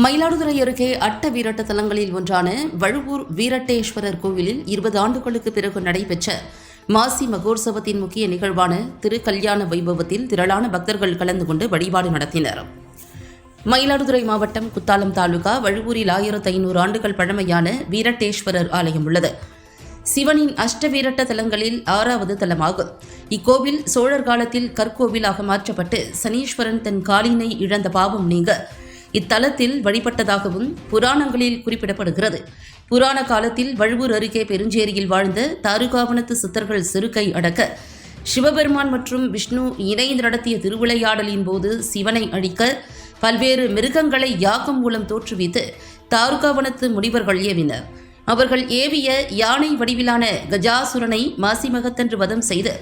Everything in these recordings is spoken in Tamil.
மயிலாடுதுறை அருகே அட்ட வீரட்ட தலங்களில் ஒன்றான வழுவூர் வீரட்டேஸ்வரர் கோவிலில் 20 ஆண்டுகளுக்கு பிறகு நடைபெற்ற மாசி மகோற்சவத்தின் முக்கிய நிகழ்வான திருக்கல்யாண வைபவத்தில் திரளான பக்தர்கள் கலந்து கொண்டு வழிபாடு நடத்தினர். மயிலாடுதுறை மாவட்டம் குத்தாலம் தாலுகா வழுவூரில் 1500 ஆண்டுகள் பழமையான வீரட்டேஸ்வரர் ஆலயம் உள்ளது. சிவனின் அஷ்டவீரட்ட தலங்களில் 6வது தலமாகும். இக்கோவில் சோழர் காலத்தில் கற்கோவிலாக மாற்றப்பட்டு சனீஸ்வரன் தன் காலினை இழந்த பாவம் நீங்க இத்தலத்தில் வழிபட்டதாகவும் புராணங்களில் குறிப்பிடப்படுகிறது. புராண காலத்தில் வழுவூர் அருகே பெருஞ்சேரியில் வாழ்ந்த தாருகாவனத்து சித்தர்கள் சிறுகை அடக்க சிவபெருமான் மற்றும் விஷ்ணு இணைந்து நடத்திய திருவிளையாடலின் போது சிவனை அழிக்க பல்வேறு மிருகங்களை யாகம் மூலம் தோற்றுவித்து தாருகாவனத்து முனிவர்கள் ஏவினர். அவர்கள் ஏவிய யானை வடிவிலான கஜாசுரனை மாசிமகத்தன்று வதம் செய்து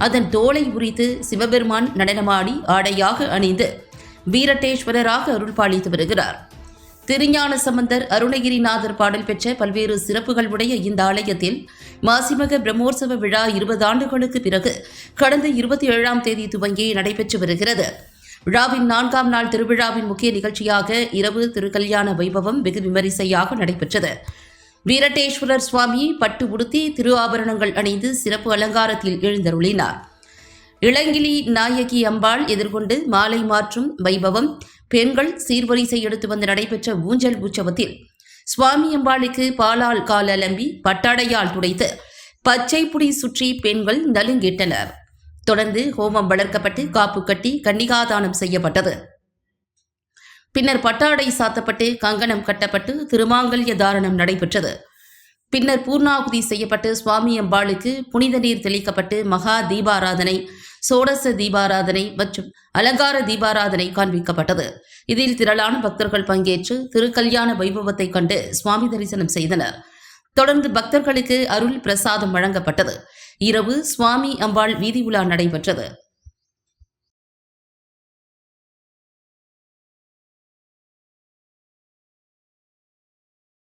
அதன் தோலை உரித்து சிவபெருமான் நடனமாடி ஆடையாக அணிந்து வீரட்டேஸ்வரராக அருள்பாலித்து வருகிறார். திருஞான சம்பந்தர் அருணகிரிநாதர் பாடல் பெற்ற பல்வேறு சிறப்புகள் உடைய இந்த ஆலயத்தில் மாசிமக பிரம்மோற்சவ விழா 20 ஆண்டுகளுக்கு பிறகு கடந்த 27ஆம் தேதி துவங்கி நடைபெற்று வருகிறது. விழாவின் 4ஆம் நாள் திருவிழாவின் முக்கிய நிகழ்ச்சியாக இரவு திருக்கல்யாண வைபவம் வெகு விமரிசையாக நடைபெற்றது. வீரட்டேஸ்வரர் சுவாமி பட்டு உடுத்தி திரு ஆபரணங்கள் அணிந்து சிறப்பு அலங்காரத்தில் எழுந்தருளினார். இளங்கிலி நாயகி அம்பாள் எதிர்கொண்டு மாலை மாற்றும் வைபவம், பெண்கள் சீர்வரிசை எடுத்து வந்து நடைபெற்ற ஊஞ்சல் உற்சவத்தில் சுவாமி அம்பாளுக்கு பாலால் கால் அலம்பி பட்டாடையால் துடைத்து பச்சை புடி சுற்றி பெண்கள் நலுங்கிட்டனர். தொடர்ந்து ஹோமம் வளர்க்கப்பட்டு காப்பு கட்டி கன்னிகாதானம் செய்யப்பட்டது. பின்னர் பட்டாடை சாத்தப்பட்டு கங்கணம் கட்டப்பட்டு திருமாங்கல்ய தாரணம் நடைபெற்றது. பின்னர் பூர்ணாகுதி செய்யப்பட்டு சுவாமி அம்பாளுக்கு புனித நீர் தெளிக்கப்பட்டு மகா தீபாராதனை, சோடச தீபாராதனை மற்றும் அலங்கார தீபாராதனை காண்பிக்கப்பட்டது. இதில் திரளான பக்தர்கள் பங்கேற்று திருக்கல்யாண வைபவத்தை கண்டு சுவாமி தரிசனம் செய்தனர். தொடர்ந்து பக்தர்களுக்கு அருள் பிரசாதம் வழங்கப்பட்டது. இரவு சுவாமி அம்பாள் வீதி உலா நடைபெற்றது.